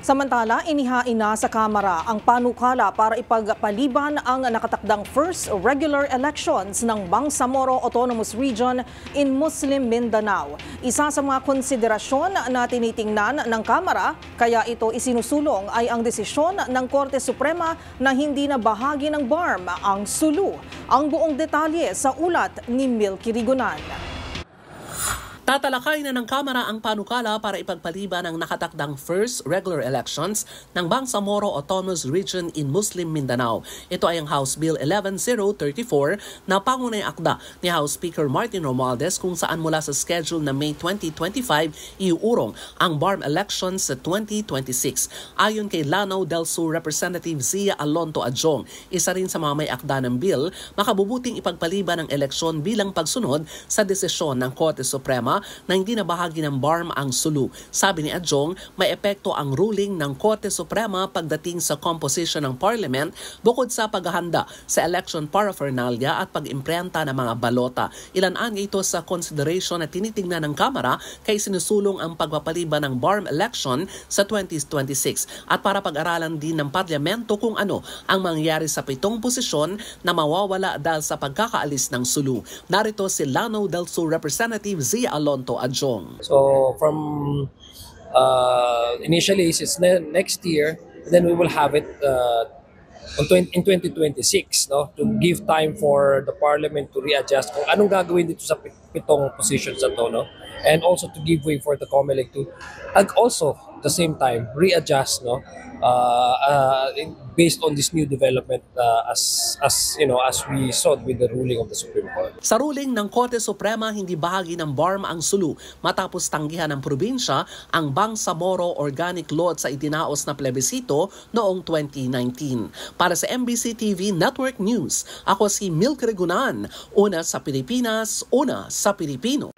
Samantala, inihain na sa Kamara ang panukala para ipagpaliban ang nakatakdang first regular elections ng Bangsamoro Autonomous Region in Muslim Mindanao. Isa sa mga konsiderasyon na tinitingnan ng Kamara, kaya ito isinusulong ay ang desisyon ng Korte Suprema na hindi na bahagi ng BARM ang Sulu. Ang buong detalye sa ulat ni Milky Rigunan. Tatalakay na ng Kamara ang panukala para ipagpaliban ang nakatakdang first regular elections ng Bangsamoro Autonomous Region in Muslim Mindanao. Ito ay ang House Bill 11034 na pangunay akda ni House Speaker Martin Romualdez kung saan mula sa schedule na May 2025 iuurong ang BARM elections sa 2026. Ayon kay Lanao del Sur Representative Zia Alonto Adjong, isa rin sa mga may akda ng bill, makabubuting ipagpaliban ang eleksyon bilang pagsunod sa desisyon ng Korte Suprema na hindi na bahagi ng BARM ang Sulu. Sabi ni Adjong, may epekto ang ruling ng Korte Suprema pagdating sa composition ng Parliament bukod sa paghahanda sa election paraphernalia at pag-imprenta ng mga balota. Ilan-an ito sa consideration na tinitingnan ng Kamara kay sinusulong ang pagpapaliban ng BARM election sa 2026 at para pag-aralan din ng Parlamento kung ano ang mangyayari sa 7 posisyon na mawawala dahil sa pagkakaalis ng Sulu. Narito si Lanao del Sur Representative Zia Alonto Adjong. So from initially it's next year, then we will have it in 2026, no, to give time for the Parliament to readjust kung anong gagawin dito sa 7 positions na to, no, and also to give way for the COMELEC to also at the same time readjust, no, based on this new development as we saw with the ruling of the Supreme Court. Sa ruling ng Korte Suprema, hindi bahagi ng BARM ang Sulu matapos tanggihan ng probinsya ang Bangsamoro Organic Lot sa itinaos na plebisito noong 2019. Para sa MBC TV Network News, ako si Milky Rigunan, una sa Pilipinas, una sa Pilipino.